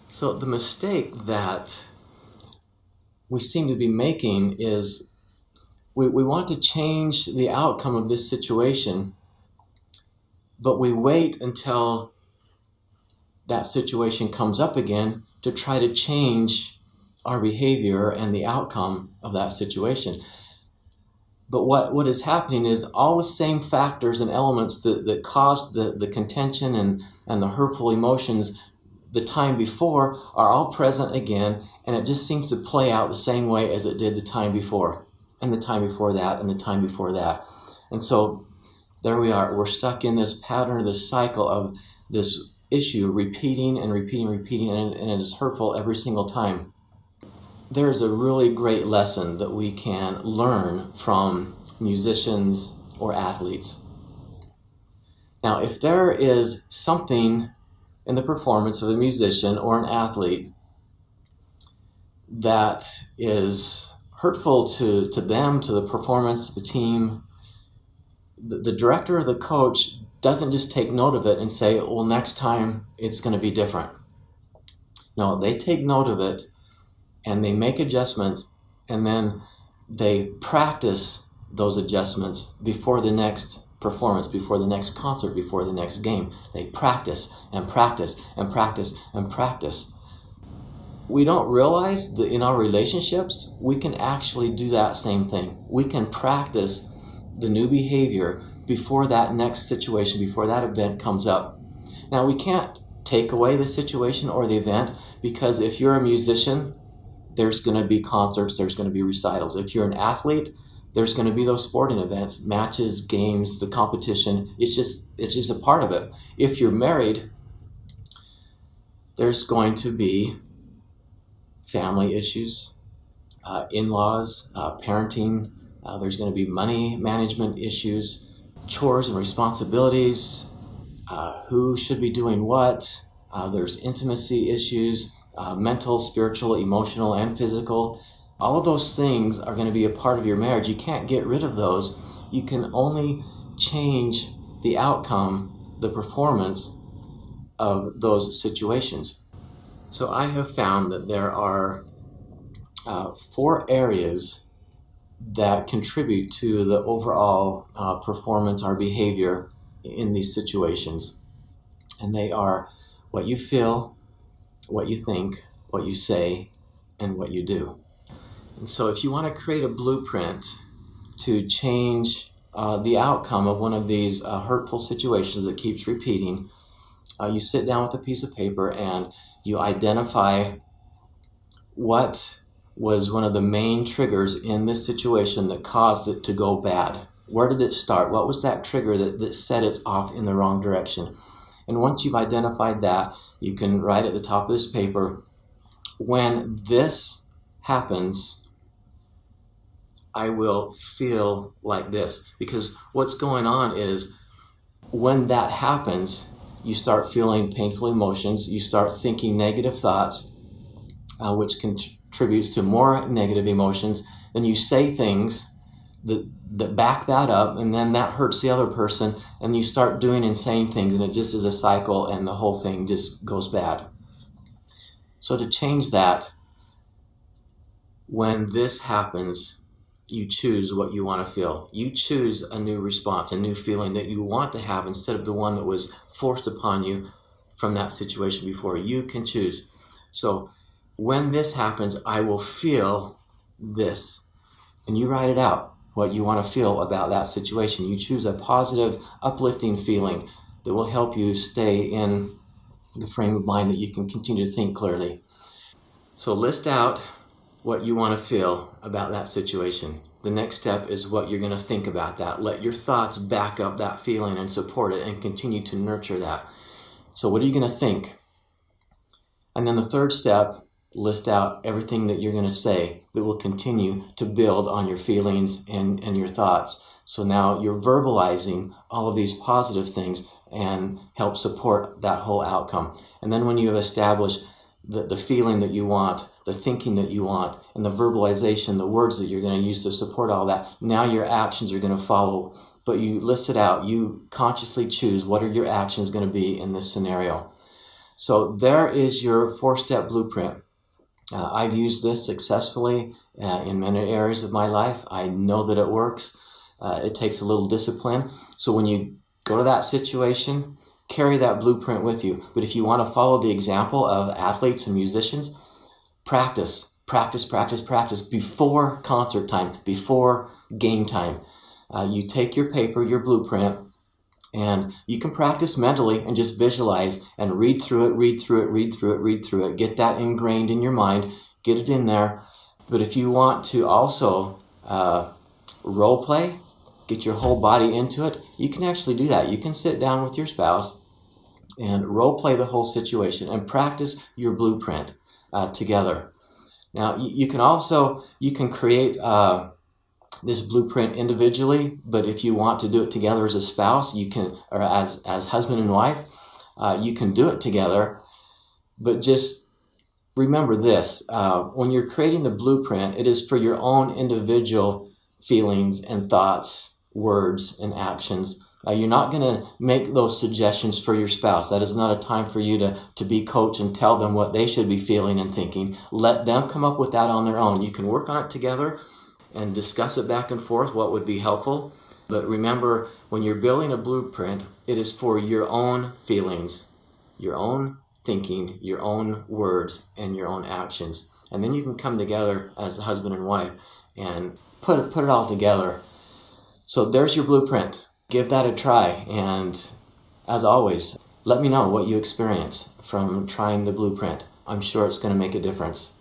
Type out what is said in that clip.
So the mistake that we seem to be making is we want to change the outcome of this situation, but we wait until that situation comes up again to try to change our behavior and the outcome of that situation. But what is happening is all the same factors and elements that caused the contention and the hurtful emotions the time before are all present again, and it just seems to play out the same way as it did the time before, and the time before that, and the time before that. And so there we are. We're stuck in this pattern, this cycle of this issue repeating and repeating, and it is hurtful every single time. There's a really great lesson that we can learn from musicians or athletes. Now, if there is something in the performance of a musician or an athlete that is hurtful to them, to the performance of the team, the director or the coach doesn't just take note of it and say, well, next time it's going to be different. No, they take note of it and they make adjustments, and then they practice those adjustments before the next performance, before the next concert, before the next game. They practice and practice and practice and practice. We don't realize that in our relationships, we can actually do that same thing. We can practice the new behavior before that next situation, before that event comes up. Now, we can't take away the situation or the event, because if you're a musician, there's going to be concerts, there's going to be recitals. If you're an athlete, there's going to be those sporting events, matches, games, the competition. It's just a part of it. If you're married, there's going to be family issues, in-laws, parenting. There's going to be money management issues, chores and responsibilities, who should be doing what. There's intimacy issues, mental, spiritual, emotional, and physical. All of those things are going to be a part of your marriage. You can't get rid of those. You can only change the outcome, the performance of those situations. So I have found that there are 4 areas that contribute to the overall performance or behavior in these situations. And they are what you feel, what you think, what you say, and what you do. And so if you want to create a blueprint to change the outcome of one of these hurtful situations that keeps repeating, you sit down with a piece of paper and you identify what was one of the main triggers in this situation that caused it to go bad. Where did it start? What was that trigger that set it off in the wrong direction? And once you've identified that, you can write at the top of this paper, when this happens, I will feel like this. Because what's going on is when that happens, you start feeling painful emotions, you start thinking negative thoughts, which contributes to more negative emotions. Then you say things that back that up, and then that hurts the other person, and you start doing and saying things, and it just is a cycle, and the whole thing just goes bad. So to change that, when this happens, you choose what you want to feel. You choose a new response, a new feeling that you want to have instead of the one that was forced upon you from that situation before. You can choose. So when this happens, I will feel this. And you write it out, what you want to feel about that situation. You choose a positive, uplifting feeling that will help you stay in the frame of mind that you can continue to think clearly. So list out what you want to feel about that situation. The next step is what you're going to think about that. Let your thoughts back up that feeling and support it and continue to nurture that. So what are you going to think? And then the third step, list out everything that you're going to say that will continue to build on your feelings and your thoughts. So now you're verbalizing all of these positive things and help support that whole outcome. And then when you have established the feeling that you want, the thinking that you want, and the verbalization, the words that you're going to use to support all that, now your actions are going to follow. But you list it out. You consciously choose what are your actions going to be in this scenario. So there is your 4-step blueprint. I've used this successfully in many areas of my life. I know that it works. It takes a little discipline. So when you go to that situation, carry that blueprint with you. But if you want to follow the example of athletes and musicians, practice before concert time, before game time. You take your paper, your blueprint, and you can practice mentally and just visualize and read through it. Get that ingrained in your mind, get it in there. But if you want to also role play, get your whole body into it, you can actually do that. You can sit down with your spouse and role play the whole situation and practice your blueprint together. Now, you can create this blueprint individually, but if you want to do it together as a spouse, you can, or as husband and wife, you can do it together. But just remember this, when you're creating the blueprint, it is for your own individual feelings and thoughts, words and actions. You're not going to make those suggestions for your spouse. That is not a time for you to be coach and tell them what they should be feeling and thinking. Let them come up with that on their own. You can work on it together and discuss it back and forth, what would be helpful. But remember, when you're building a blueprint, it is for your own feelings, your own thinking, your own words, and your own actions. And then you can come together as a husband and wife and put it all together. So there's your blueprint. Give that a try. And as always, let me know what you experience from trying the blueprint. I'm sure it's going to make a difference.